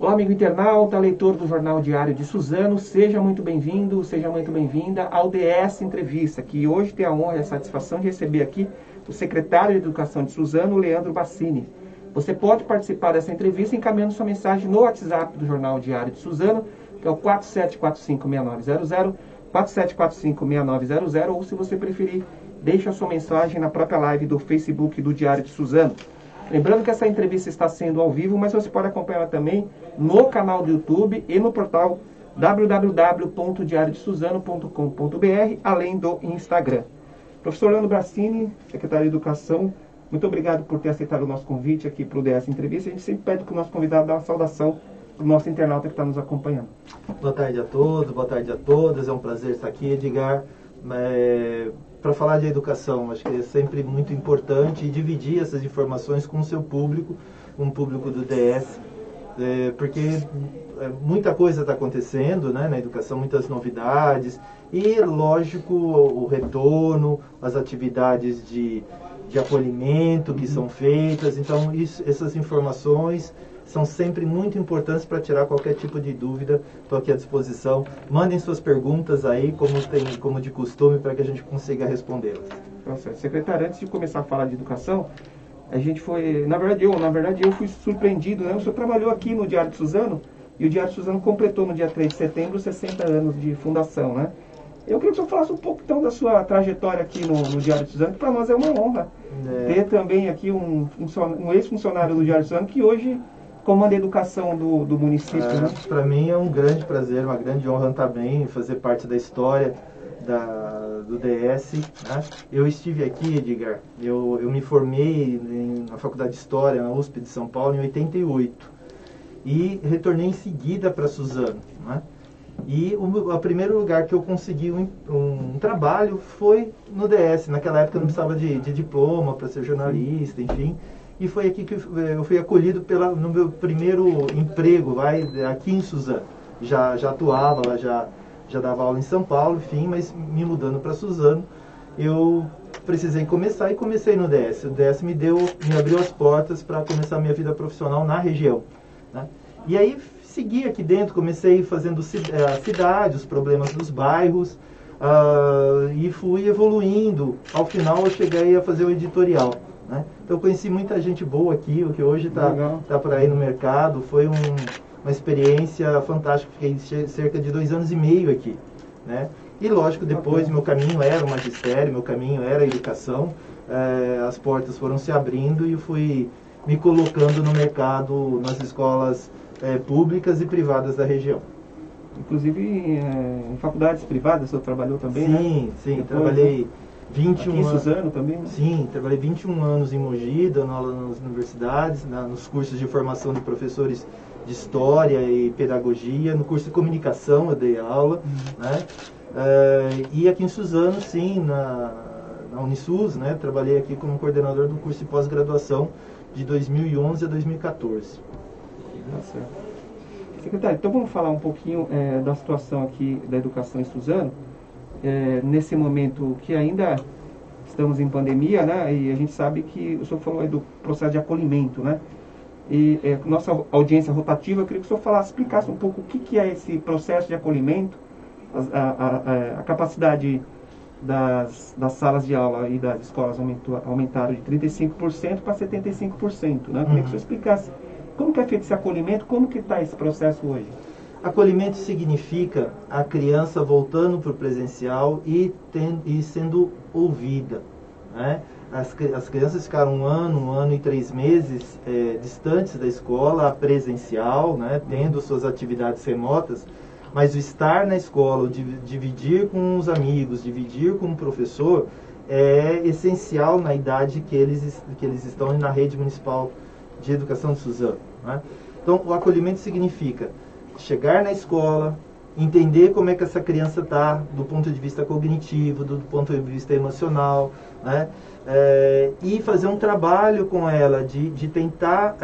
Olá, amigo internauta, leitor do Jornal Diário de Suzano, seja muito bem-vindo, seja muito bem-vinda ao DS Entrevista, que hoje tem a honra e a satisfação de receber aqui o secretário de Educação de Suzano, Leandro Bassini. Você pode participar dessa entrevista encaminhando sua mensagem no WhatsApp do Jornal Diário de Suzano, que é o 47456900, 47456900, ou se você preferir, deixe a sua mensagem na própria live do Facebook do Diário de Suzano. Lembrando que essa entrevista está sendo ao vivo, mas você pode acompanhar também no canal do YouTube e no portal www.diariodesuzano.com.br, além do Instagram. Professor Leandro Bassini, secretário de Educação, muito obrigado por ter aceitado o nosso convite aqui para o DS Entrevista. A gente sempre pede para o nosso convidado dar uma saudação para o nosso internauta que está nos acompanhando. Boa tarde a todos, boa tarde a todas. É um prazer estar aqui, Edgar. Para falar de educação, acho que é sempre muito importante dividir essas informações com o seu público, com o público do DS, porque muita coisa está acontecendo, né, na educação, muitas novidades, e lógico o retorno, as atividades de acolhimento que são feitas. Então essas informações são sempre muito importantes para tirar qualquer tipo de dúvida. Estou aqui à disposição. Mandem suas perguntas aí, como de costume, para que a gente consiga respondê-las. Nossa, secretário, antes de começar a falar de educação, a gente foi... Na verdade, eu fui surpreendido, né? O senhor trabalhou aqui no Diário de Suzano, e o Diário de Suzano completou no dia 3 de setembro 60 anos de fundação, né? Eu queria que o senhor falasse um pouco, então, da sua trajetória aqui no Diário de Suzano, que para nós é uma honra ter também aqui um ex-funcionário do Diário de Suzano, que hoje comanda a educação do município. Né? Para mim é um grande prazer, uma grande honra também fazer parte da história do DS. Né? Eu estive aqui, Edgar, eu me formei na Faculdade de História, na USP de São Paulo, em 88. E retornei em seguida para Suzano. Né? E o primeiro lugar que eu consegui um trabalho foi no DS. Naquela época eu não precisava de diploma para ser jornalista, enfim. E foi aqui que eu fui acolhido no meu primeiro emprego, aqui em Suzano. Já atuava, já dava aula em São Paulo, enfim, mas me mudando para Suzano, eu precisei começar e comecei no DS. O DS me abriu as portas para começar a minha vida profissional na região. Né? E aí segui aqui dentro, comecei fazendo a cidade, os problemas dos bairros, e fui evoluindo. Ao final eu cheguei a fazer o editorial. Né? Então eu conheci muita gente boa aqui, o que hoje está por aí no mercado. Foi uma experiência fantástica. Fiquei cerca de 2 anos e meio aqui. Né? E lógico, depois meu caminho era o magistério, meu caminho era a educação. As portas foram se abrindo e eu fui me colocando no mercado, nas escolas públicas e privadas da região. Inclusive em faculdades privadas, o senhor trabalhou também? Sim, né? Trabalhei 21 anos. Aqui em Suzano também? Né? Sim, trabalhei 21 anos em Mogi, dando aula nas universidades, nos cursos de formação de professores de História e Pedagogia. No curso de Comunicação eu dei aula. Né? E aqui em Suzano, sim, na Unisus, né? Trabalhei aqui como coordenador do curso de pós-graduação de 2011 a 2014. Nossa. Secretário, então vamos falar um pouquinho da situação aqui da educação em Suzano. Nesse momento que ainda estamos em pandemia, né? E a gente sabe que o senhor falou aí do processo de acolhimento, né? E nossa audiência rotativa, eu queria que o senhor explicasse um pouco o que é esse processo de acolhimento, a capacidade das salas de aula e das escolas aumentaram de 35% para 75%, né? Eu queria que o senhor explicasse como que é feito esse acolhimento, como que está esse processo hoje. Acolhimento significa a criança voltando para o presencial e sendo ouvida. Né? As crianças ficaram um ano e 3 meses distantes da escola presencial, né? Tendo suas atividades remotas, mas o estar na escola, o dividir com os amigos, dividir com o professor, é essencial na idade que eles estão na rede municipal de educação de Suzano. Né? Então, o acolhimento significa chegar na escola, entender como é que essa criança está do ponto de vista cognitivo, do ponto de vista emocional, né? E fazer um trabalho com ela de tentar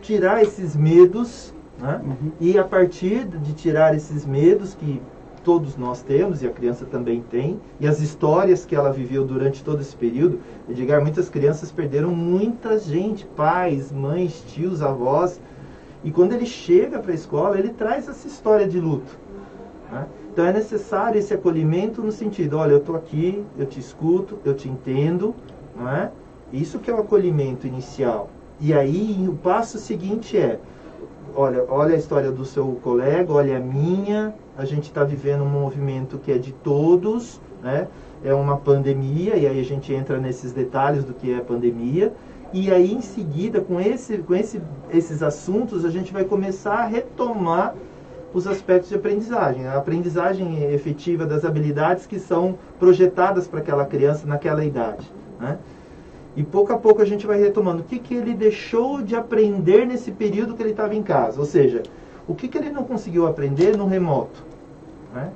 tirar esses medos, né? E a partir de tirar esses medos que todos nós temos, e a criança também tem, e as histórias que ela viveu durante todo esse período. Edgar, muitas crianças perderam muita gente, pais, mães, tios, avós, E quando ele chega para a escola, ele traz essa história de luto, né? Então é necessário esse acolhimento no sentido, olha, eu estou aqui, eu te escuto, eu te entendo, não é? Isso que é o acolhimento inicial. E aí o passo seguinte é, olha a história do seu colega, olha a minha, a gente está vivendo um movimento que é de todos, né? É uma pandemia, e aí a gente entra nesses detalhes do que é a pandemia, e aí em seguida, com esses assuntos, a gente vai começar a retomar os aspectos de aprendizagem, a aprendizagem efetiva das habilidades que são projetadas para aquela criança naquela idade, né? E pouco a pouco a gente vai retomando o que ele deixou de aprender nesse período que ele estava em casa, ou seja, o que ele não conseguiu aprender no remoto, né?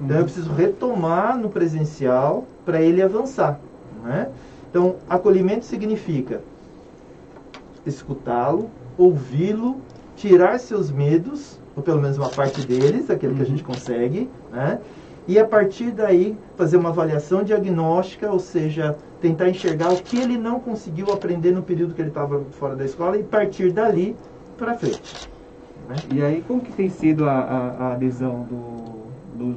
Então eu preciso retomar no presencial para ele avançar, né? Então acolhimento significa escutá-lo, ouvi-lo, tirar seus medos, ou pelo menos uma parte deles, aquele que a gente consegue, né? E a partir daí fazer uma avaliação diagnóstica, ou seja, tentar enxergar o que ele não conseguiu aprender no período que ele estava fora da escola e partir dali para frente, né? E aí como que tem sido a adesão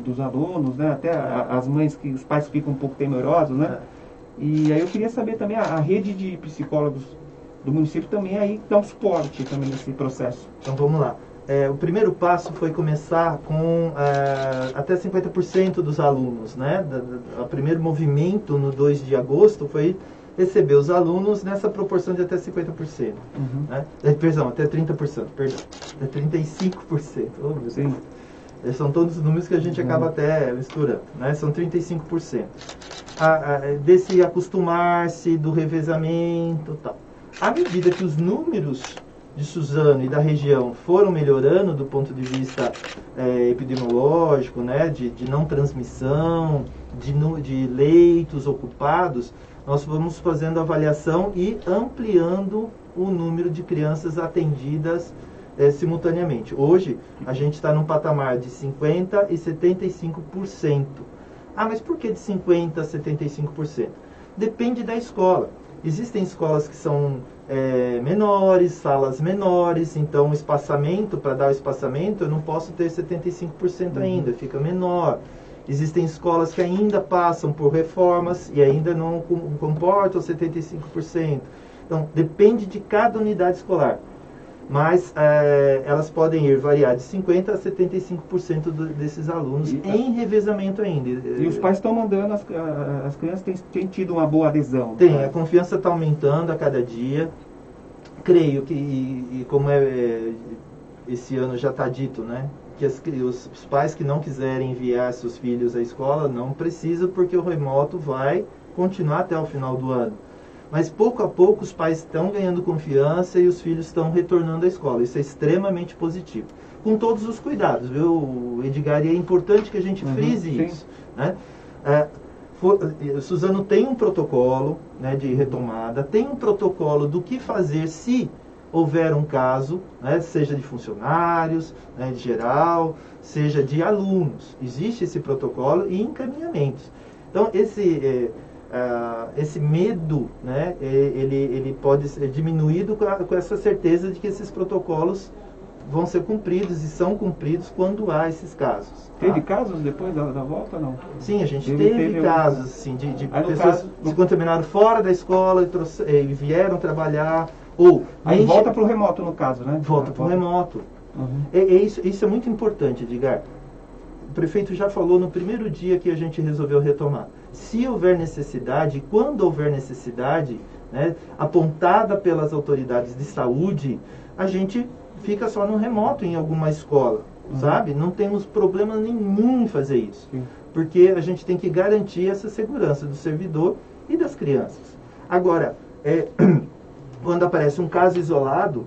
dos alunos, né? Até as mães, os pais ficam um pouco temerosos, né? E aí eu queria saber também a rede de psicólogos do município também aí dá um suporte também nesse processo. Então vamos lá. O primeiro passo foi começar com até 50% dos alunos, né? O primeiro movimento no 2 de agosto foi receber os alunos nessa proporção de até 50%. Né? Perdão, até 30%, perdão. Até 35%. Oh, meu Deus. Sim. São todos os números que a gente acaba até misturando, né? São 35%. Desse acostumar-se, do revezamento e tal. À medida que os números de Suzano e da região foram melhorando do ponto de vista epidemiológico, né, de não transmissão, de leitos ocupados, nós vamos fazendo avaliação e ampliando o número de crianças atendidas simultaneamente. Hoje, a gente está num patamar de 50% e 75%. Ah, mas por que de 50% a 75%? Depende da escola. Existem escolas que são menores, salas menores, então o espaçamento, para dar o espaçamento, eu não posso ter 75% ainda, fica menor. Existem escolas que ainda passam por reformas e ainda não comportam 75%. Então, depende de cada unidade escolar. Mas elas podem variar de 50% a 75% desses alunos em revezamento ainda. E os pais estão mandando, as crianças têm tido uma boa adesão? Tem, né? a confiança está aumentando a cada dia. Creio que, como esse ano já está dito, né? Que os pais que não quiserem enviar seus filhos à escola não precisam, porque o remoto vai continuar até o final do ano. Mas pouco a pouco os pais estão ganhando confiança e os filhos estão retornando à escola. Isso é extremamente positivo. Com todos os cuidados, viu, Edgar? E é importante que a gente frise isso, né? Suzano tem um protocolo, né, de retomada, tem um protocolo do que fazer se houver um caso, né, seja de funcionários, né, de geral, seja de alunos. Existe esse protocolo e encaminhamentos. Então, esse medo, né, ele pode ser diminuído com essa certeza de que esses protocolos vão ser cumpridos e são cumpridos quando há esses casos. Tá? Teve casos depois da volta, não? Sim, a gente teve casos assim, de pessoas que se contaminaram fora da escola e vieram trabalhar. Aí volta para o remoto, no caso, né? Volta para o remoto. Isso é muito importante, Edgar. O prefeito já falou no primeiro dia que a gente resolveu retomar. Se houver necessidade, quando houver necessidade, né, apontada pelas autoridades de saúde, a gente fica só no remoto em alguma escola, sabe? Não temos problema nenhum em fazer isso. Porque a gente tem que garantir essa segurança do servidor e das crianças. Agora, quando aparece um caso isolado,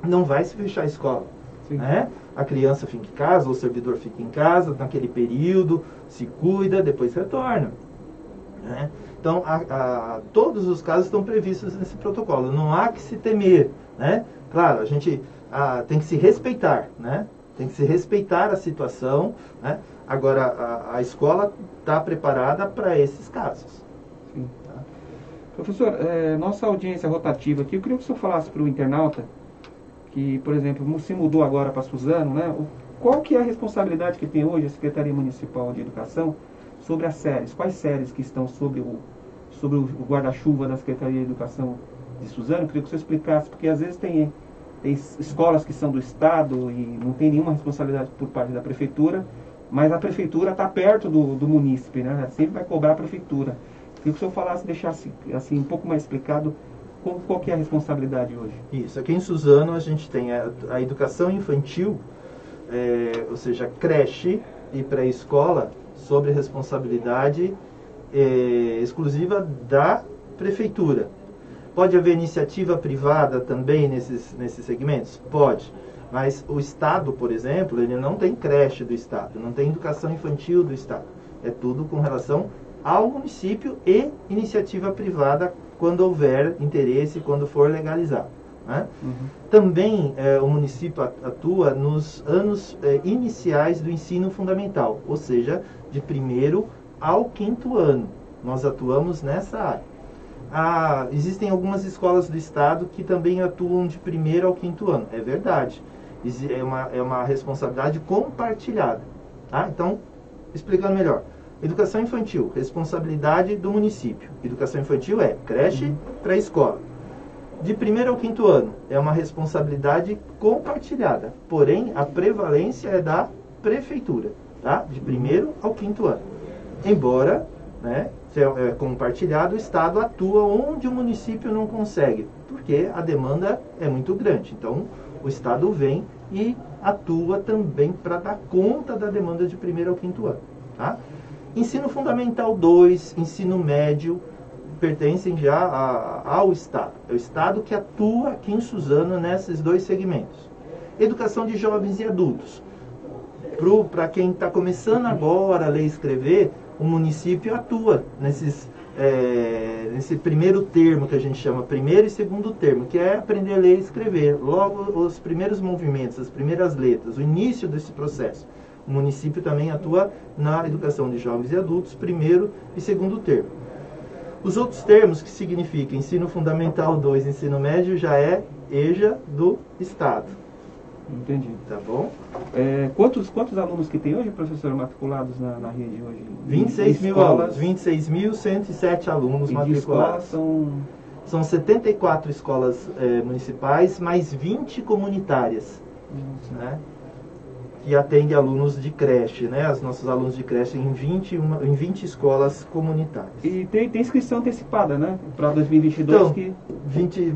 não vai se fechar a escola, né? A criança fica em casa, o servidor fica em casa, naquele período, se cuida, depois retorna, né? Então, todos os casos estão previstos nesse protocolo. Não há que se temer, né? Claro, a gente tem que se respeitar, né? Tem que se respeitar a situação, né? Agora, a escola está preparada para esses casos. Sim. Tá. Professor, nossa audiência rotativa aqui, eu queria que o senhor falasse para o internauta que, por exemplo, se mudou agora para Suzano, né? Qual que é a responsabilidade que tem hoje a Secretaria Municipal de Educação sobre as séries? Quais séries que estão sobre o guarda-chuva da Secretaria de Educação de Suzano? Eu queria que você explicasse, porque às vezes tem escolas que são do Estado e não tem nenhuma responsabilidade por parte da Prefeitura, mas a Prefeitura está perto do munícipe, né? Sempre vai cobrar a Prefeitura. Eu queria que o senhor falasse, deixasse assim, um pouco mais explicado qual que é a responsabilidade hoje. Isso, aqui em Suzano a gente tem a educação infantil, ou seja, creche e pré-escola, sobre responsabilidade exclusiva da Prefeitura. Pode haver iniciativa privada também nesses segmentos? Pode. Mas o Estado, por exemplo, ele não tem creche do Estado, não tem educação infantil do Estado. É tudo com relação ao município e iniciativa privada quando houver interesse, quando for legalizado. Né? Também o município atua nos anos iniciais do ensino fundamental, ou seja, de 1º ao 5º ano. Nós atuamos nessa área. Existem algumas escolas do Estado que também atuam de 1º ao 5º ano. É verdade. É uma responsabilidade compartilhada. Tá? Então, explicando melhor. Educação infantil, responsabilidade do município. Educação infantil é creche, pré-escola. De 1º ao 5º ano, é uma responsabilidade compartilhada. Porém, a prevalência é da Prefeitura. Tá? De 1º ao 5º ano. Embora, né, se é compartilhado, o Estado atua onde o município não consegue, porque a demanda é muito grande. Então, o Estado vem e atua também para dar conta da demanda de 1º ao 5º ano. Tá? Ensino Fundamental 2, ensino médio, pertencem já ao Estado. É o Estado que atua aqui em Suzano nesses dois segmentos. Educação de jovens e adultos. Para quem está começando agora a ler e escrever, o município atua nesse primeiro termo que a gente chama, primeiro e segundo termo, que é aprender a ler e escrever. Logo, os primeiros movimentos, as primeiras letras, o início desse processo. O município também atua na educação de jovens e adultos, primeiro e segundo termo. Os outros termos que significam ensino fundamental 2, ensino médio, já é EJA do Estado. Entendi. Tá bom? Quantos alunos que tem hoje, professor, matriculados na rede hoje? 26 mil alunos, 26.107 alunos matriculados. São 74 escolas municipais, mais 20 comunitárias. Né? Que atende alunos de creche, né? Os nossos alunos de creche em 20 escolas comunitárias. E tem inscrição antecipada, né? Para 2022 então, que... 20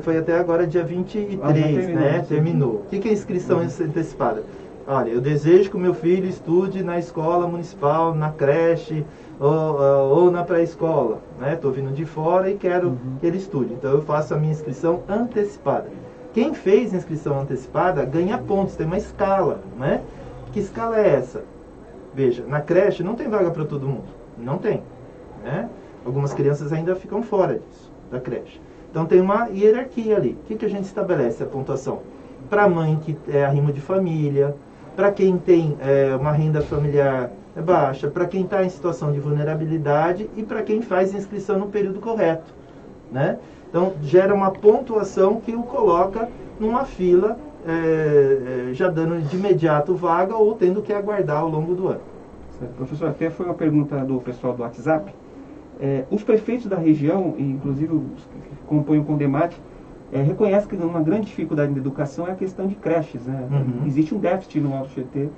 foi até agora dia 23, né? Terminou. O que é inscrição antecipada? Olha, eu desejo que o meu filho estude na escola municipal, na creche ou na pré-escola, né? Estou vindo de fora e quero que ele estude. Então eu faço a minha inscrição antecipada. Quem fez inscrição antecipada ganha pontos, tem uma escala, né? Que escala é essa? Veja, na creche não tem vaga para todo mundo, não tem, né? Algumas crianças ainda ficam fora disso, da creche. Então tem uma hierarquia ali. O que a gente estabelece a pontuação? Para a mãe que é arrimo de família, para quem tem uma renda familiar baixa, para quem está em situação de vulnerabilidade e para quem faz inscrição no período correto, né? Então, gera uma pontuação que o coloca numa fila, já dando de imediato vaga ou tendo que aguardar ao longo do ano. Certo. Professor, até foi uma pergunta do pessoal do WhatsApp. Os prefeitos da região, inclusive os que compõem o CONDEMAT, reconhecem que uma grande dificuldade na educação é a questão de creches. Né? Existe um déficit no Alto Tietê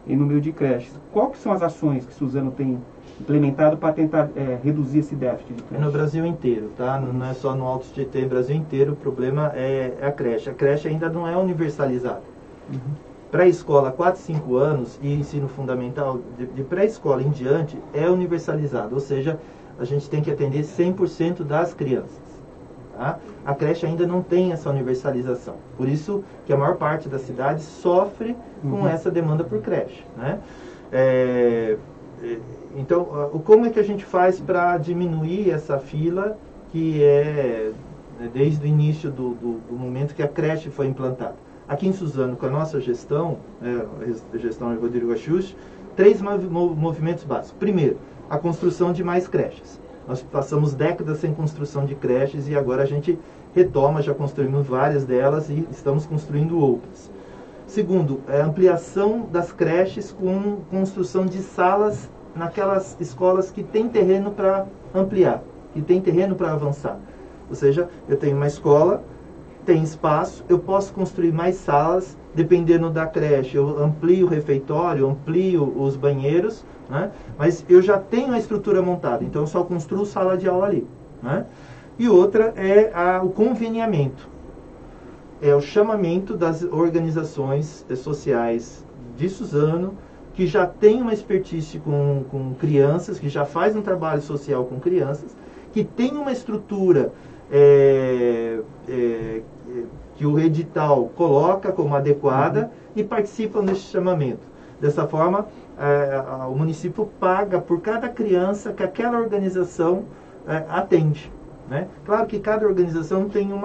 e no meio de creches. Quais são as ações que Suzano tem implementado para tentar reduzir esse déficit de creche? No Brasil inteiro, tá? Não é só no Alto Tietê, no Brasil inteiro o problema é a creche. A creche ainda não é universalizada. Pré-escola, 4, 5 anos e ensino fundamental, de pré-escola em diante, é universalizado. Ou seja, a gente tem que atender 100% das crianças. Tá? A creche ainda não tem essa universalização. Por isso que a maior parte da cidade sofre com essa demanda por creche. Né? Então, como é que a gente faz para diminuir essa fila que é desde o início do momento que a creche foi implantada? Aqui em Suzano, com a nossa gestão, a gestão de Rodrigo Axux, 3 movimentos básicos. Primeiro, a construção de mais creches. Nós passamos décadas sem construção de creches e agora a gente retoma, já construímos várias delas e estamos construindo outras. Segundo, a ampliação das creches com construção de salas naquelas escolas que têm terreno para ampliar, que têm terreno para avançar. Ou seja, eu tenho uma escola, tem espaço, eu posso construir mais salas, dependendo da creche, eu amplio o refeitório, amplio os banheiros, né? Mas eu já tenho a estrutura montada, então eu só construo sala de aula ali, né? E outra é o conveniamento, é o chamamento das organizações sociais de Suzano, que já tem uma expertise com crianças, que já faz um trabalho social com crianças, que tem uma estrutura que o edital coloca como adequada e participam desse chamamento. Dessa forma, o município paga por cada criança que aquela organização atende, né? Claro que cada organização tem um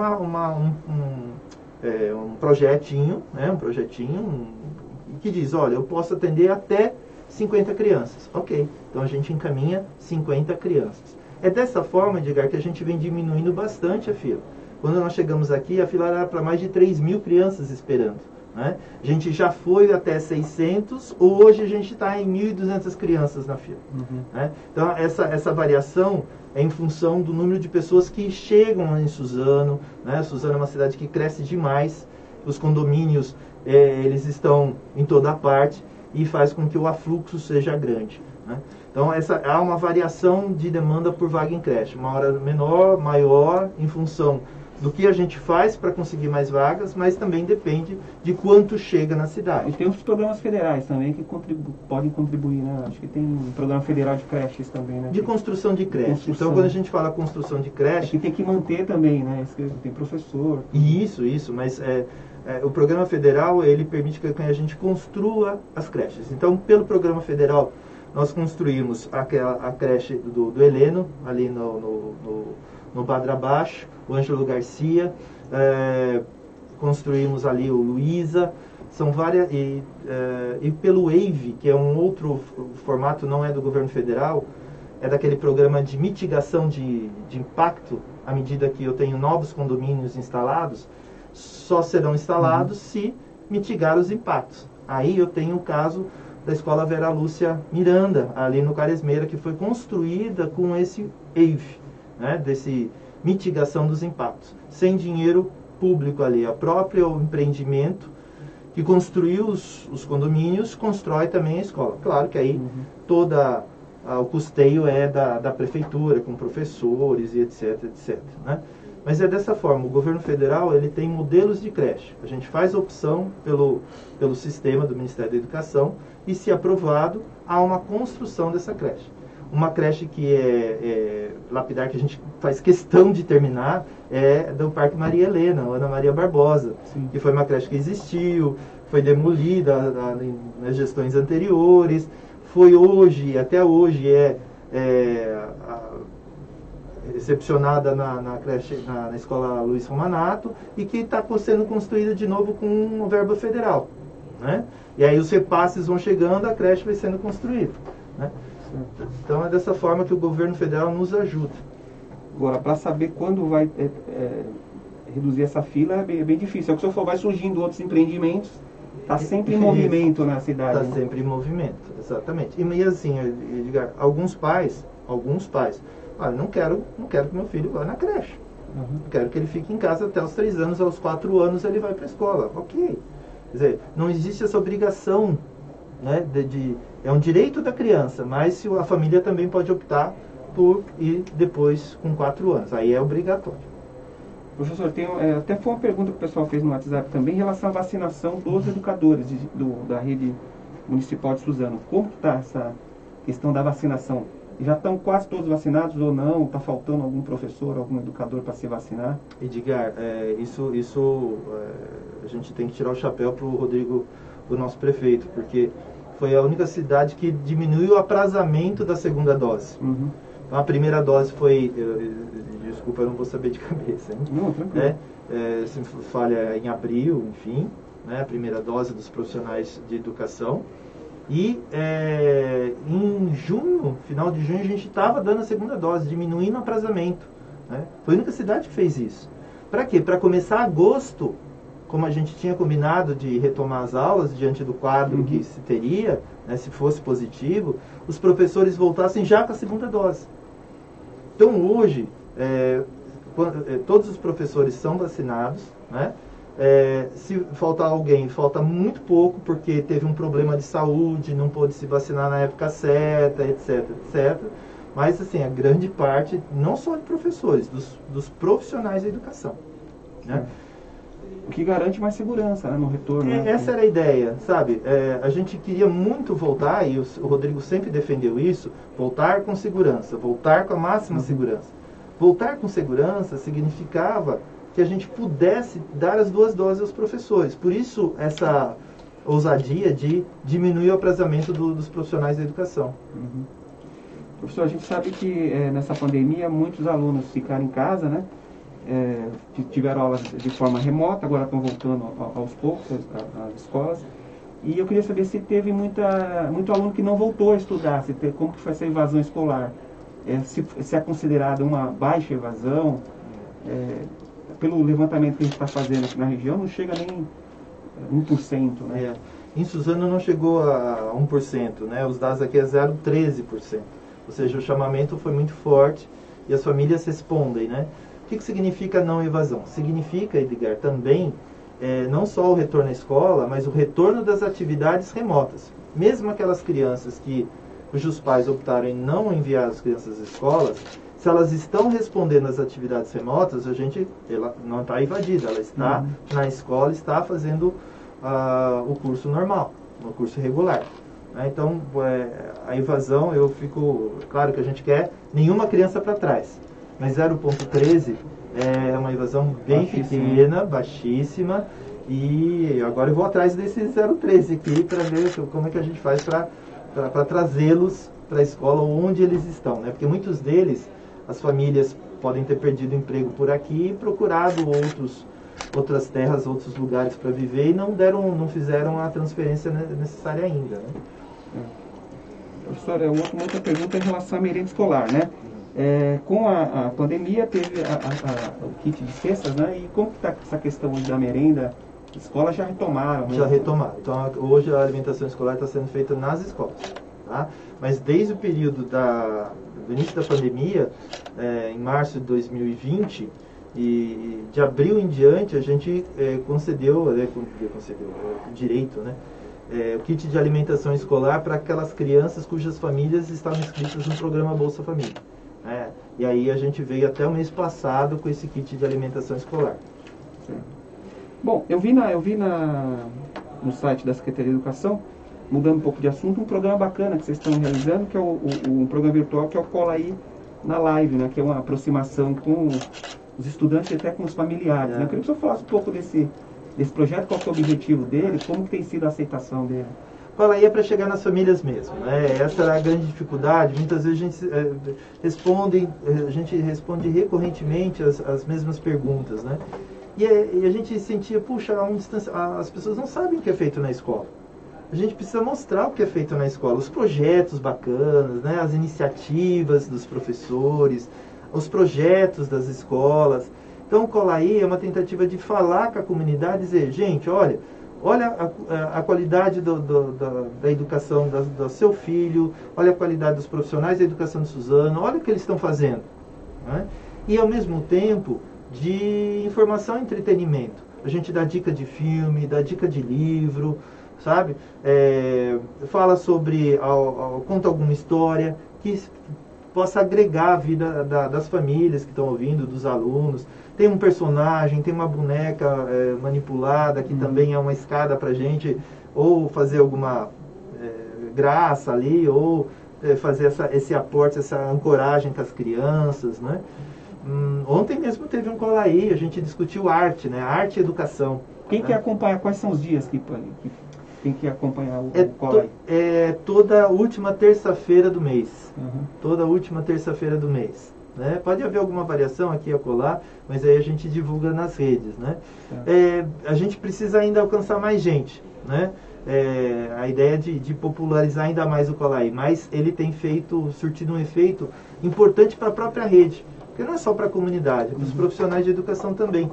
projetinho, né? Que diz, olha, eu posso atender até 50 crianças. Ok, então a gente encaminha 50 crianças. É dessa forma, Edgar, que a gente vem diminuindo bastante a fila. Quando nós chegamos aqui, a fila era para mais de 3.000 crianças esperando, né? A gente já foi até 600, hoje a gente está em 1.200 crianças na fila. Né? Então, essa variação é em função do número de pessoas que chegam em Suzano, né? Suzano é uma cidade que cresce demais, os condomínios eles estão em toda parte e faz com que o afluxo seja grande, né? Então, há uma variação de demanda por vaga em creche, uma hora menor, maior, em função do que a gente faz para conseguir mais vagas, mas também depende de quanto chega na cidade. E tem os programas federais também que podem contribuir, né? Acho que tem um programa federal de creches também, né? De construção de creche. Então, quando a gente fala construção de creche... que tem que manter também, né? Tem professor. Isso, mas o programa federal, ele permite que a gente construa as creches. Então, pelo programa federal, nós construímos a creche do Heleno, ali no Badra Baixo, o Ângelo Garcia, construímos ali o Luísa, são várias, e pelo WAVE, que é um outro formato, não é do governo federal, é daquele programa de mitigação de impacto, à medida que eu tenho novos condomínios instalados, só serão instalados se mitigar os impactos. Aí eu tenho o caso da Escola Vera Lúcia Miranda, ali no Caresmeira, que foi construída com esse WAVE, né, desse mitigação dos impactos, sem dinheiro público ali. A própria empreendimento que construiu os condomínios constrói também a escola. Claro que aí toda o custeio é da prefeitura, com professores e etc, né? Mas é dessa forma, o governo federal ele tem modelos de creche. A gente faz opção pelo sistema do Ministério da Educação e, se aprovado, há uma construção dessa creche. Uma creche que é lapidar, que a gente faz questão de terminar, é do Parque Maria Helena, Ana Maria Barbosa, que foi uma creche que existiu, foi demolida nas gestões anteriores, foi hoje, até hoje, recepcionada na creche, na escola Luiz Romanato, e que está sendo construída de novo com uma verba federal, né? E aí os repasses vão chegando, a creche vai sendo construída, né? Então é dessa forma que o governo federal nos ajuda. Agora, para saber quando vai reduzir essa fila é bem difícil. É o que o senhor falou, vai surgindo outros empreendimentos, está sempre em movimento na cidade. Está sempre em movimento, exatamente. E assim, Edgar, alguns pais, olha, não quero que meu filho vá na creche. Quero que ele fique em casa até os 3 anos, aos 4 anos ele vai para a escola. Ok. Quer dizer, não existe essa obrigação, né, é um direito da criança, mas a família também pode optar por ir depois com 4 anos. Aí é obrigatório. Professor, até foi uma pergunta que o pessoal fez no WhatsApp também em relação à vacinação dos educadores da rede municipal de Suzano. Como está essa questão da vacinação? Já estão quase todos vacinados ou não? Está faltando algum professor, algum educador para se vacinar? Edgar, isso a gente tem que tirar o chapéu para o Rodrigo, o nosso prefeito, porque foi a única cidade que diminuiu o aprazamento da segunda dose. Então, a primeira dose foi, desculpa, eu não vou saber de cabeça, hein? Não, tranquilo. Se falha em abril, enfim, né? A primeira dose dos profissionais de educação. E em junho, final de junho, a gente estava dando a segunda dose, diminuindo o aprazamento, né? Foi a única cidade que fez isso. Para quê? Para começar agosto, como a gente tinha combinado de retomar as aulas diante do quadro que se teria, né, se fosse positivo, os professores voltassem já com a segunda dose. Então hoje, todos os professores são vacinados, né? Se faltar alguém, falta muito pouco, porque teve um problema de saúde, não pôde se vacinar na época certa, etc, etc. Mas, assim, a grande parte, não só de professores, dos profissionais da educação, né? O que garante mais segurança, né, no retorno. Né? Essa era a ideia, sabe? A gente queria muito voltar, e o Rodrigo sempre defendeu isso, voltar com segurança, voltar com a máxima segurança. Voltar com segurança significava que a gente pudesse dar as 2 doses aos professores. Por isso, essa ousadia de diminuir o aprazamento dos profissionais da educação. Professor, a gente sabe que nessa pandemia muitos alunos ficaram em casa, né? Tiveram aulas de forma remota, agora estão voltando aos poucos às escolas. E eu queria saber se teve muito aluno que não voltou a estudar, como que foi essa evasão escolar. Se é considerada uma baixa evasão. Pelo levantamento que a gente está fazendo aqui na região, não chega nem 1%. Né? Em Suzano não chegou a 1%, né? Os dados aqui é 0,13%. Ou seja, o chamamento foi muito forte e as famílias respondem, né? O que significa não evasão? Significa, Edgar, também não só o retorno à escola, mas o retorno das atividades remotas. Mesmo aquelas crianças cujos pais optaram em não enviar as crianças às escolas, se elas estão respondendo às atividades remotas, ela não está evadida, ela está na escola, está fazendo o curso normal, o curso regular. Então, a evasão, claro que a gente quer nenhuma criança para trás, mas 0,13 é uma evasão bem pequena, baixíssima, e agora eu vou atrás desse 0,13 aqui para ver como é que a gente faz para trazê-los para a escola onde eles estão, né? Porque muitos deles, as famílias podem ter perdido emprego por aqui e procurado outras terras, outros lugares para viver e não fizeram a transferência necessária ainda, né? Professor, uma outra pergunta em relação à merenda escolar, né? Com a pandemia teve o kit de cestas, né? E como que está essa questão da merenda? As escolas já retomaram, né? Já retomaram. Então hoje a alimentação escolar está sendo feita nas escolas, tá? Mas desde o período do início da pandemia, em março de 2020, e de abril em diante, a gente concedeu direito, né? O kit de alimentação escolar para aquelas crianças cujas famílias estavam inscritas no programa Bolsa Família. E aí a gente veio até o mês passado com esse kit de alimentação escolar. Sim. Bom, eu vi no site da Secretaria de Educação, mudando um pouco de assunto, um programa bacana que vocês estão realizando, que é um programa virtual, que é o Cola Aí na Live, né? Que é uma aproximação com os estudantes e até com os familiares. Né? Eu queria que o senhor falasse um pouco desse projeto, qual que é o objetivo dele, como que tem sido a aceitação dele. Cola Aí é para chegar nas famílias mesmo, né? Essa era a grande dificuldade. Muitas vezes a gente responde recorrentemente as mesmas perguntas, né? E a gente sentia, puxa, as pessoas não sabem o que é feito na escola. A gente precisa mostrar o que é feito na escola, os projetos bacanas, né? As iniciativas dos professores, os projetos das escolas. Então, o Cola Aí é uma tentativa de falar com a comunidade e dizer, gente, olha a qualidade da educação do seu filho, olha a qualidade dos profissionais da educação de Suzano, olha o que eles estão fazendo, né? E, ao mesmo tempo, de informação e entretenimento. A gente dá dica de filme, dá dica de livro, sabe? Fala sobre, conta alguma história que possa agregar a vida das famílias que estão ouvindo, dos alunos. Tem um personagem, tem uma boneca manipulada, que também é uma escada para a gente ou fazer alguma graça ali, ou fazer esse aporte, essa ancoragem com as crianças, né? Ontem mesmo teve um Cola Aí, a gente discutiu arte, né? Arte e educação. Quem quer acompanhar, quais são os dias que tem que acompanhar o Cola Aí? Toda última terça-feira do mês. Toda última terça-feira do mês. Né? Pode haver alguma variação aqui e acolá, mas aí a gente divulga nas redes, né? A gente precisa ainda alcançar mais gente, né? a ideia de popularizar ainda mais o Colaí, mas ele tem surtido um efeito importante para a própria rede, porque não é só para a comunidade, para os profissionais de educação também.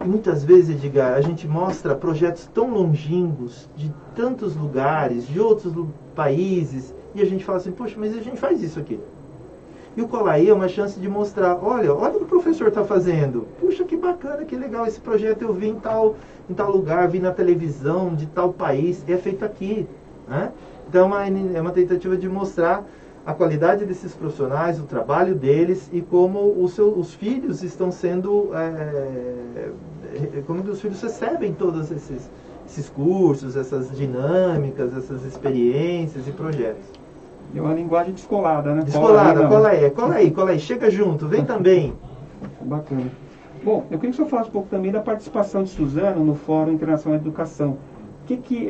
E muitas vezes, Edgar, a gente mostra projetos tão longínquos, de tantos lugares, de outros países, e a gente fala assim, poxa, mas a gente faz isso aqui. E o Colaí é uma chance de mostrar, olha o que o professor está fazendo. Puxa, que bacana, que legal, esse projeto eu vi em tal lugar, vi na televisão, de tal país, é feito aqui. Né? Então é uma tentativa de mostrar a qualidade desses profissionais, o trabalho deles e como os filhos estão sendo, como os filhos recebem todos esses cursos, essas dinâmicas, essas experiências e projetos. É uma linguagem descolada, né? Descolada, cola aí, chega junto, vem também. Bacana. Bom, eu queria que o senhor falasse um pouco também da participação de Suzano no Fórum Internacional de Educação. O que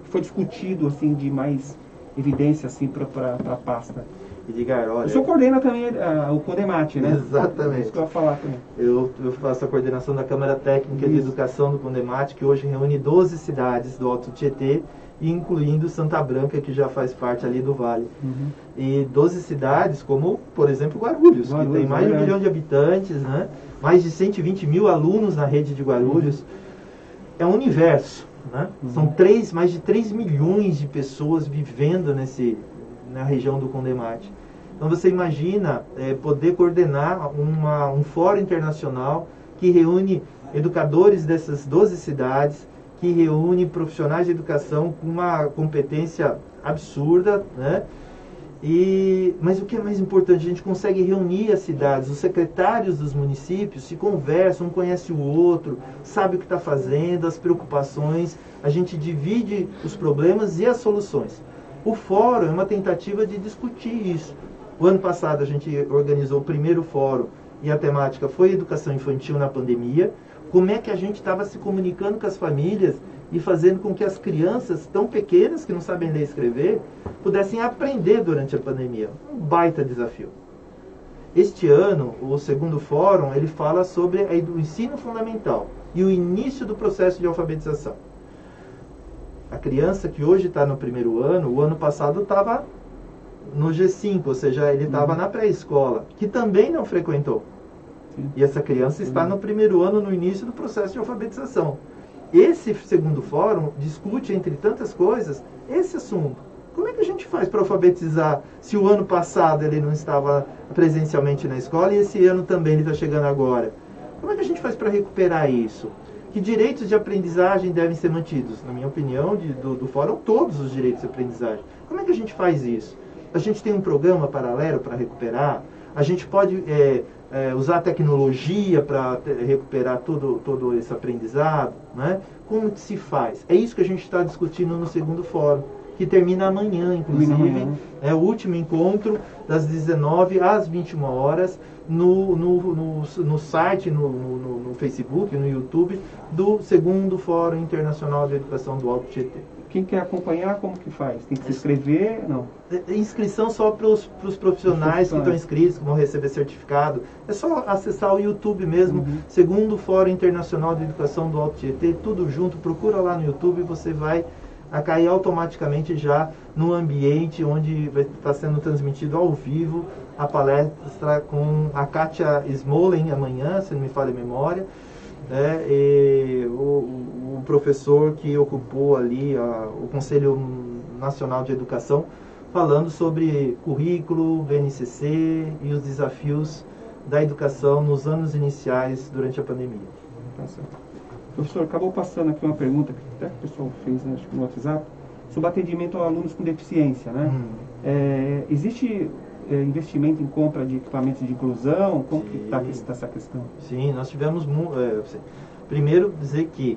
foi discutido assim, de mais evidência assim, para a pasta? Edgar, olha... O senhor coordena também o CONDEMAT, né? Exatamente. Isso que eu ia falar também. Eu faço a coordenação da Câmara Técnica de Educação do CONDEMAT, que hoje reúne 12 cidades do Alto Tietê, incluindo Santa Branca, que já faz parte ali do Vale. E 12 cidades, como, por exemplo, Guarulhos, que tem mais de 1 milhão de habitantes, né? Mais de 120 mil alunos na rede de Guarulhos. É um universo, né? São mais de 3 milhões de pessoas vivendo na região do CONDEMAT. Então você imagina poder coordenar um fórum internacional que reúne educadores dessas 12 cidades, que reúne profissionais de educação com uma competência absurda, né? Mas o que é mais importante, a gente consegue reunir as cidades, os secretários dos municípios se conversam, um conhece o outro, sabe o que está fazendo, as preocupações, a gente divide os problemas e as soluções. O fórum é uma tentativa de discutir isso. O ano passado a gente organizou o primeiro fórum e a temática foi educação infantil na pandemia. Como é que a gente estava se comunicando com as famílias e fazendo com que as crianças tão pequenas, que não sabem ler e escrever, pudessem aprender durante a pandemia. Um baita desafio. Este ano, o segundo fórum, ele fala sobre o ensino fundamental e o início do processo de alfabetização. A criança que hoje está no primeiro ano, o ano passado estava no G5, ou seja, ele estava na pré-escola, que também não frequentou. E essa criança está no primeiro ano, no início do processo de alfabetização. Esse segundo fórum discute, entre tantas coisas, esse assunto. Como é que a gente faz para alfabetizar se o ano passado ele não estava presencialmente na escola e esse ano também ele está chegando agora? Como é que a gente faz para recuperar isso? Que direitos de aprendizagem devem ser mantidos? Na minha opinião, do fórum, todos os direitos de aprendizagem. Como é que a gente faz isso? A gente tem um programa paralelo para recuperar? A gente pode usar a tecnologia para recuperar todo esse aprendizado? Né? Como que se faz? É isso que a gente está discutindo no segundo fórum, que termina amanhã, inclusive. É o último encontro, das 19 às 21 horas, no site, no Facebook, no YouTube, do segundo Fórum Internacional de Educação do Alto Tietê. Quem quer acompanhar, como que faz? Tem que se inscrever? Não. Inscrição só para os profissionais que estão inscritos, que vão receber certificado. É só acessar o YouTube mesmo, segundo Fórum Internacional de Educação do Alto Tietê, tudo junto, procura lá no YouTube e você vai cair automaticamente já no ambiente onde vai estar sendo transmitido ao vivo a palestra com a Kátia Smolen amanhã, se não me falha a memória, e o professor que ocupou ali o Conselho Nacional de Educação, falando sobre currículo, BNCC e os desafios da educação nos anos iniciais durante a pandemia. Tá certo. Professor, acabou passando aqui uma pergunta que até o pessoal fez, né, acho que no WhatsApp, sobre atendimento a alunos com deficiência, né? Existe investimento em compra de equipamentos de inclusão? Como que está essa questão? Sim, nós tivemos... primeiro, dizer que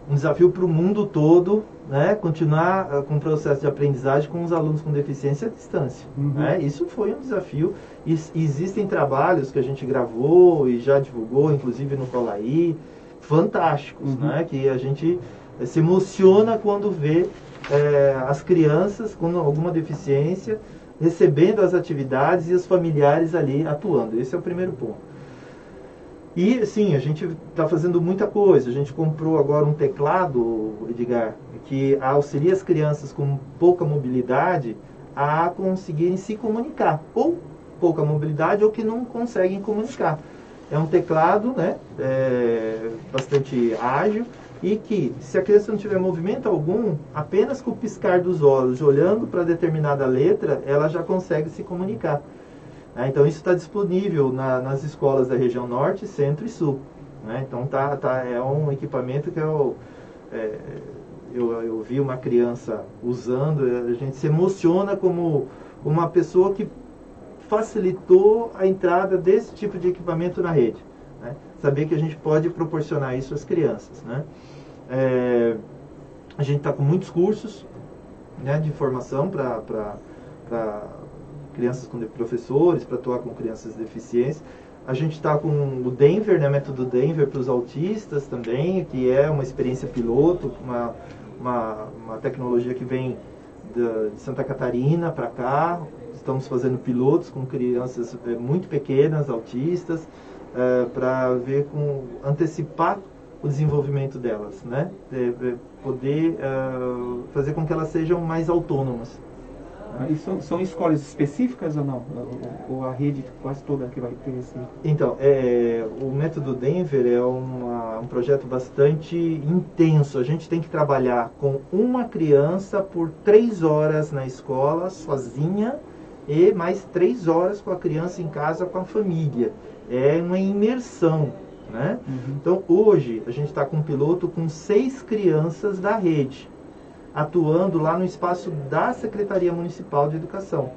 um desafio para o mundo todo, né, continuar com o processo de aprendizagem com os alunos com deficiência à distância. Né? Isso foi um desafio. Existem trabalhos que a gente gravou e já divulgou, inclusive no Colaí, fantásticos, né? Que a gente se emociona quando vê as crianças com alguma deficiência recebendo as atividades e os familiares ali atuando. Esse é o primeiro ponto. E, sim, a gente está fazendo muita coisa. A gente comprou agora um teclado, Edgar, que auxilia as crianças com pouca mobilidade a conseguirem se comunicar. Ou pouca mobilidade ou que não conseguem comunicar. É um teclado, né, bastante ágil e que, se a criança não tiver movimento algum, apenas com o piscar dos olhos, olhando para determinada letra, ela já consegue se comunicar. Então isso está disponível nas escolas da região norte, centro e sul. Então é um equipamento que eu vi uma criança usando, a gente se emociona como uma pessoa que facilitou a entrada desse tipo de equipamento na rede. Saber que a gente pode proporcionar isso às crianças. A gente está com muitos cursos, de formação para crianças com professores, para atuar com crianças deficientes. A gente está com o Denver, método Denver para os autistas também, que é uma experiência piloto, uma tecnologia que vem de Santa Catarina para cá. Estamos fazendo pilotos com crianças muito pequenas, autistas, para antecipar o desenvolvimento delas, poder fazer com que elas sejam mais autônomas. E são escolas específicas ou não? Ou a rede quase toda que vai ter esse... Então, o método Denver é um projeto bastante intenso. A gente tem que trabalhar com uma criança por 3 horas na escola, sozinha, e mais 3 horas com a criança em casa, com a família. É uma imersão. Então, hoje, a gente está com um piloto com 6 crianças da rede, atuando lá no espaço da Secretaria Municipal de Educação.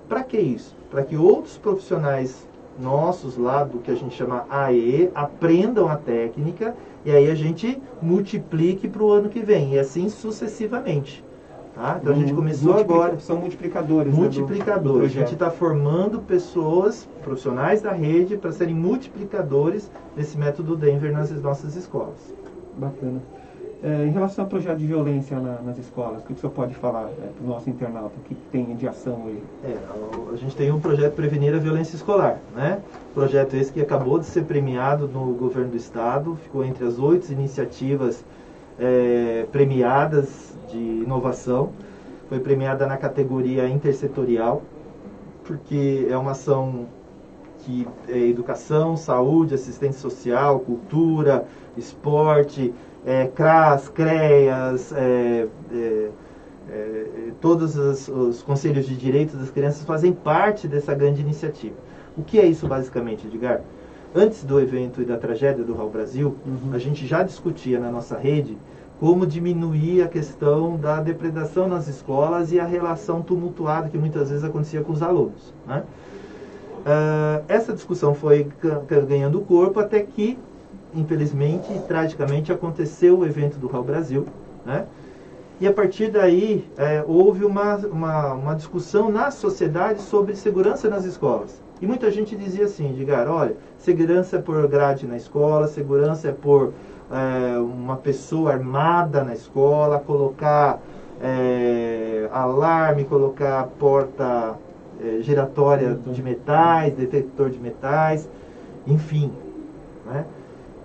Para que isso? Para que outros profissionais nossos lá, do que a gente chama AE, aprendam a técnica, e aí a gente multiplique para o ano que vem, e assim sucessivamente. Então a gente começou agora... São multiplicadores. Multiplicadores. A gente está formando pessoas, profissionais da rede, para serem multiplicadores desse método Denver nas nossas escolas. Bacana. Em relação ao projeto de violência nas escolas, o que o senhor pode falar para o nosso internauta? O que tem de ação hoje? A gente tem um projeto Prevenir a Violência Escolar. Projeto esse que acabou de ser premiado no governo do estado, ficou entre as 8 iniciativas premiadas de inovação. Foi premiada na categoria intersetorial, porque é uma ação que é educação, saúde, assistência social, cultura, esporte, CRAS, CREAS, todos os conselhos de direitos das crianças fazem parte dessa grande iniciativa. O que é isso basicamente, Edgar? Antes do evento e da tragédia do Raul Brasil, a gente já discutia na nossa rede como diminuir a questão da depredação nas escolas e a relação tumultuada que muitas vezes acontecia com os alunos. Essa discussão foi ganhando corpo até que, infelizmente e tragicamente, aconteceu o evento do Raul Brasil, e a partir daí houve uma discussão na sociedade sobre segurança nas escolas. E muita gente dizia assim, Edgar, olha, segurança é por grade na escola, segurança é por uma pessoa armada na escola, colocar alarme, colocar porta giratória de metais, detector de metais, enfim.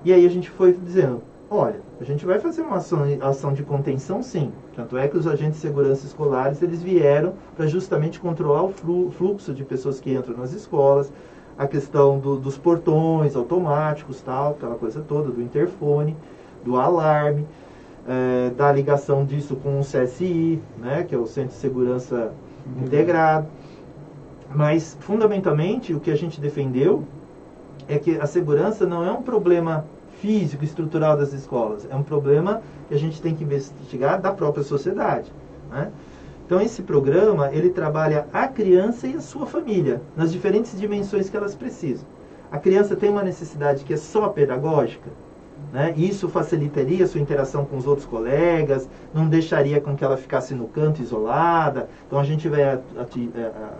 E aí a gente foi dizendo, olha, a gente vai fazer uma ação de contenção, sim. Tanto é que os agentes de segurança escolares, eles vieram para justamente controlar o fluxo de pessoas que entram nas escolas, a questão dos portões automáticos, tal, aquela coisa toda, do interfone, do alarme, da ligação disso com o CSI, que é o Centro de Segurança Integrado. Mas, fundamentalmente, o que a gente defendeu é que a segurança não é um problema físico, estrutural das escolas, é um problema que a gente tem que investigar da própria sociedade. Então, esse programa, ele trabalha a criança e a sua família, nas diferentes dimensões que elas precisam. A criança tem uma necessidade que é só pedagógica, isso facilitaria a sua interação com os outros colegas, não deixaria com que ela ficasse no canto isolada, então a gente vai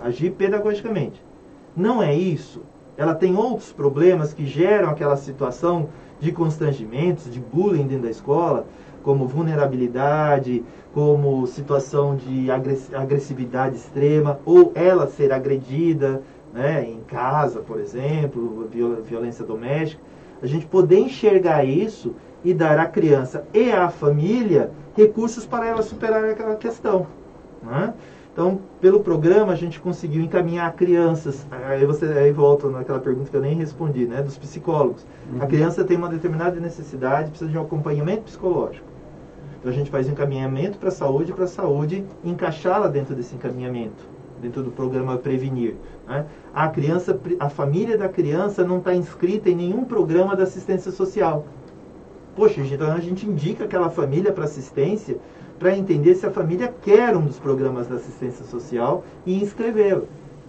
agir pedagogicamente. Não é isso. Ela tem outros problemas que geram aquela situação de constrangimentos, de bullying dentro da escola, como vulnerabilidade, como situação de agressividade extrema, ou ela ser agredida, em casa, por exemplo, violência doméstica. A gente poder enxergar isso e dar à criança e à família recursos para ela superar aquela questão, né? Então, pelo programa, a gente conseguiu encaminhar crianças. Aí volta naquela pergunta que eu nem respondi, né, dos psicólogos. A criança tem uma determinada necessidade, precisa de um acompanhamento psicológico. Então, a gente faz um encaminhamento para a saúde encaixá-la dentro desse encaminhamento, dentro do programa Prevenir, né? A família da criança não está inscrita em nenhum programa da assistência social. Poxa, então a gente indica aquela família para assistência para entender se a família quer um dos programas da assistência social e inscrevê-la,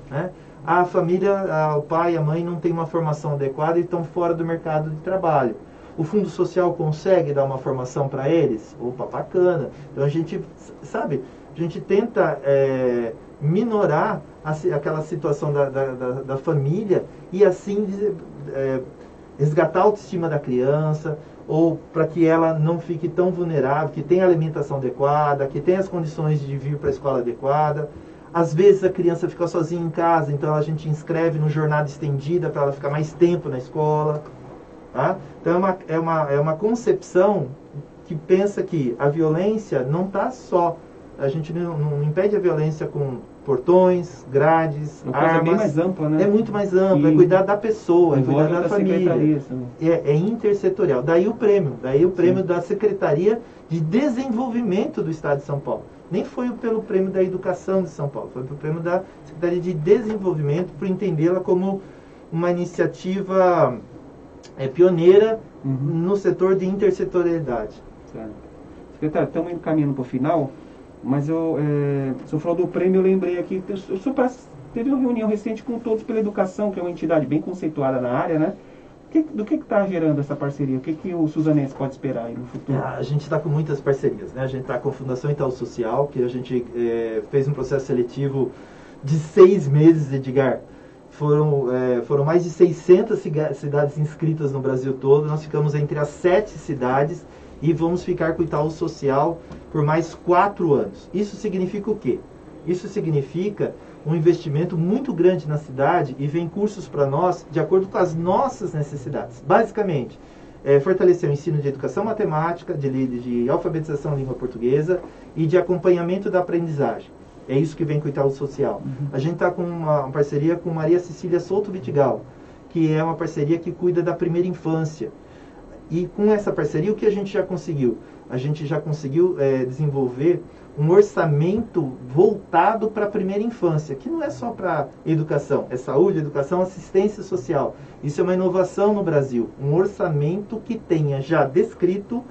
né? A família, o pai e a mãe não têm uma formação adequada e estão fora do mercado de trabalho. O Fundo Social consegue dar uma formação para eles? Opa, bacana. Então a gente, sabe, a gente tenta minorar aquela situação da família e assim resgatar a autoestima da criança, ou para que ela não fique tão vulnerável, que tenha alimentação adequada, que tenha as condições de vir para a escola adequada. Às vezes a criança fica sozinha em casa, então a gente inscreve no jornada estendida para ela ficar mais tempo na escola. Tá? Então é uma concepção que pensa que a violência não está só... A gente não impede a violência com portões, grades, armas. É bem mais ampla, né? É muito mais ampla, é cuidar da pessoa, é cuidar da família. É intersetorial. Daí o prêmio da Secretaria de Desenvolvimento do Estado de São Paulo. Nem foi pelo prêmio da Educação de São Paulo, foi pelo prêmio da Secretaria de Desenvolvimento, por entendê-la como uma iniciativa pioneira no setor de intersetorialidade. Certo. Secretário, estamos encaminhando para o final. Mas o senhor falou do prêmio, eu lembrei aqui, o senhor teve uma reunião recente com Todos pela Educação, que é uma entidade bem conceituada na área, né? Do que está gerando essa parceria? O que o Suzanense pode esperar aí no futuro? A gente está com muitas parcerias, né? A gente está com a Fundação Itaú Social, que a gente fez um processo seletivo de 6 meses, Edgar. Foram mais de 600 cidades inscritas no Brasil todo, nós ficamos entre as 7 cidades e vamos ficar com o Itaú Social por mais 4 anos. Isso significa o quê? Isso significa um investimento muito grande na cidade e vem cursos para nós de acordo com as nossas necessidades. Basicamente, fortalecer o ensino de educação matemática, de alfabetização em língua portuguesa e de acompanhamento da aprendizagem. É isso que vem com o Itaú Social. A gente está com uma parceria com Maria Cecília Souto Vidigal, que é uma parceria que cuida da primeira infância. E com essa parceria, o que a gente já conseguiu? A gente já conseguiu desenvolver um orçamento voltado para a primeira infância, que não é só para educação, é saúde, educação, assistência social. Isso é uma inovação no Brasil, um orçamento que tenha já descrito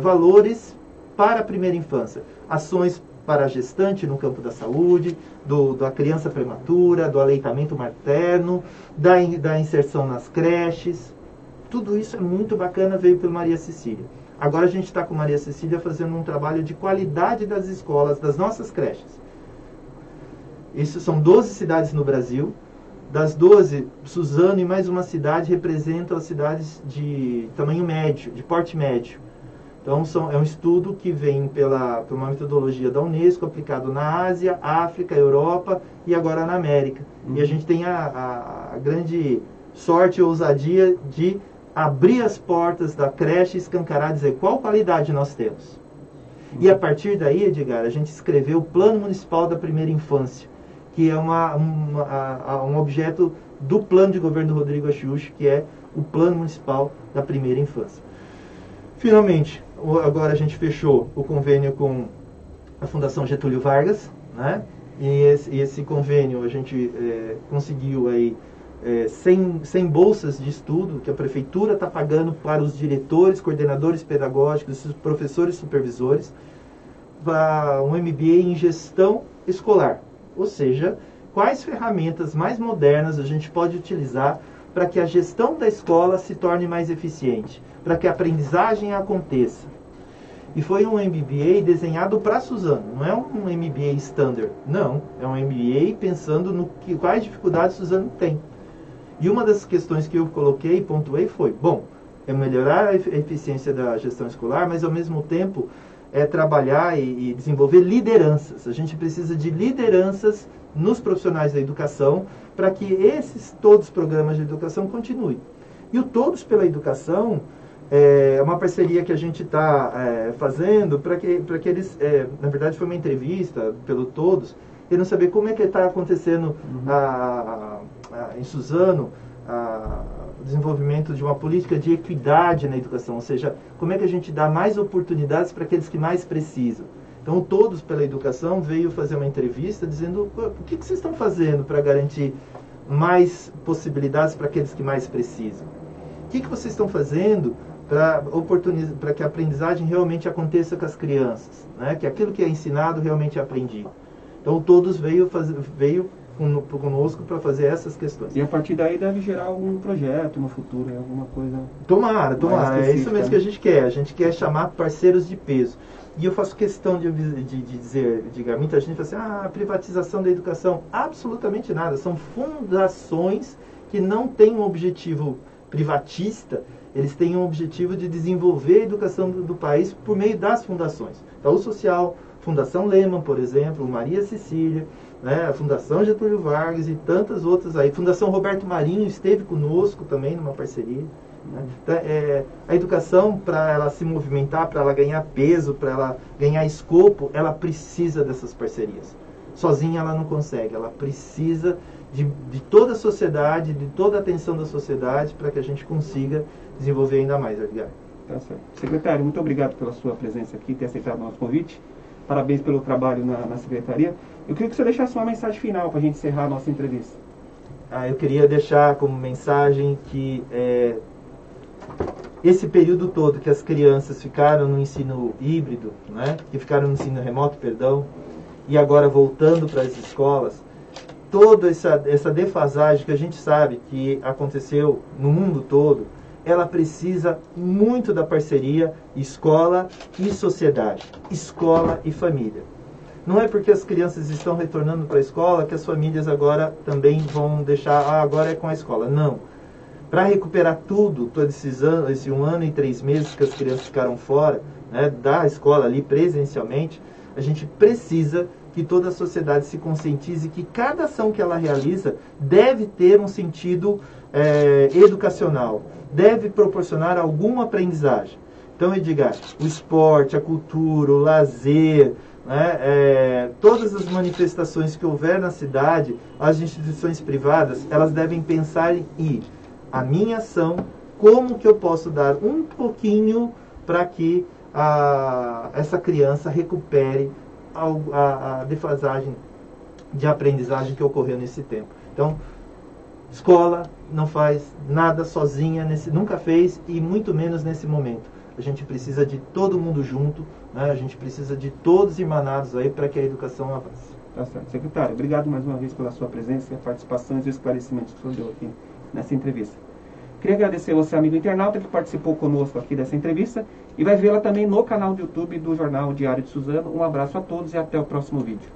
valores para a primeira infância, ações para a gestante no campo da saúde, da criança prematura, do aleitamento materno, da inserção nas creches. Tudo isso é muito bacana, veio pelo Maria Cecília. Agora a gente está com Maria Cecília fazendo um trabalho de qualidade das escolas, das nossas creches. Isso são 12 cidades no Brasil. Das 12, Suzano e mais uma cidade representam as cidades de tamanho médio, de porte médio. Então é um estudo que vem por uma metodologia da Unesco, aplicado na Ásia, África, Europa e agora na América. E a gente tem a grande sorte e ousadia de abrir as portas da creche e escancarar, dizer qual qualidade nós temos. E a partir daí, Edgar, a gente escreveu o Plano Municipal da Primeira Infância, que é um objeto do plano de governo do Rodrigo Axuxi, que é o Plano Municipal da Primeira Infância. Finalmente, agora a gente fechou o convênio com a Fundação Getúlio Vargas, né? E esse convênio a gente conseguiu aí 100 bolsas de estudo que a prefeitura está pagando para os diretores, coordenadores pedagógicos, professores supervisores, para um MBA em gestão escolar. Ou seja, quais ferramentas mais modernas a gente pode utilizar para que a gestão da escola se torne mais eficiente, para que a aprendizagem aconteça. E foi um MBA desenhado para Suzano, não é um MBA standard, não. É um MBA pensando quais dificuldades Suzano tem. E uma das questões que eu coloquei e pontuei foi, melhorar a eficiência da gestão escolar, mas ao mesmo tempo trabalhar e desenvolver lideranças. A gente precisa de lideranças nos profissionais da educação para que todos os programas de educação continuem. E o Todos pela Educação é uma parceria que a gente está fazendo para que eles, na verdade foi uma entrevista pelo Todos, querendo saber como é que está acontecendo em Suzano o desenvolvimento de uma política de equidade na educação, ou seja, como é que a gente dá mais oportunidades para aqueles que mais precisam. Então, o Todos pela Educação veio fazer uma entrevista dizendo o que vocês estão fazendo para garantir mais possibilidades para aqueles que mais precisam. O que vocês estão fazendo para que a aprendizagem realmente aconteça com as crianças, né? Que aquilo que é ensinado realmente é aprendido. Então, o Todos veio conosco para fazer essas questões. E a partir daí deve gerar algum projeto no futuro, alguma coisa... Tomara. É isso mesmo que a gente quer. A gente quer chamar parceiros de peso. E eu faço questão de dizer, muita gente fala assim, a privatização da educação, absolutamente nada. São fundações que não têm um objetivo privatista, eles têm um objetivo de desenvolver a educação do país por meio das fundações. Então, o Social, Fundação Lehman, por exemplo, Maria Cecília, né, a Fundação Getúlio Vargas e tantas outras aí. Fundação Roberto Marinho esteve conosco também numa parceria. Né? Então, a educação, para ela se movimentar, para ela ganhar peso, para ela ganhar escopo, ela precisa dessas parcerias. Sozinha ela não consegue, ela precisa de toda a sociedade, de toda a atenção da sociedade para que a gente consiga desenvolver ainda mais, Edgar. Tá certo. Secretário, muito obrigado pela sua presença aqui, ter aceitado o nosso convite. Parabéns pelo trabalho na Secretaria. Eu queria que você deixasse uma mensagem final para a gente encerrar a nossa entrevista. Eu queria deixar como mensagem que esse período todo que as crianças ficaram no ensino híbrido, né, que ficaram no ensino remoto, e agora voltando para as escolas, toda essa defasagem que a gente sabe que aconteceu no mundo todo, ela precisa muito da parceria escola e sociedade, escola e família. Não é porque as crianças estão retornando para a escola que as famílias agora também vão deixar, agora é com a escola. Não. Para recuperar tudo, todos esses anos, esse 1 ano e 3 meses que as crianças ficaram fora, né, da escola ali presencialmente, a gente precisa que toda a sociedade se conscientize que cada ação que ela realiza deve ter um sentido educacional, deve proporcionar alguma aprendizagem. Então, Edgar, o esporte, a cultura, o lazer, né, todas as manifestações que houver na cidade, as instituições privadas, elas devem pensar em a minha ação, como que eu posso dar um pouquinho para que essa criança recupere a defasagem de aprendizagem que ocorreu nesse tempo. Então, escola não faz nada sozinha, nunca fez e muito menos nesse momento. A gente precisa de todo mundo junto, né? A gente precisa de todos emanados aí para que a educação avance. Tá certo. Secretário, obrigado mais uma vez pela sua presença, a participação e os esclarecimentos que o senhor deu aqui nessa entrevista. Queria agradecer você, amigo internauta, que participou conosco aqui dessa entrevista e vai vê-la também no canal do YouTube do Jornal Diário de Suzano. Um abraço a todos e até o próximo vídeo.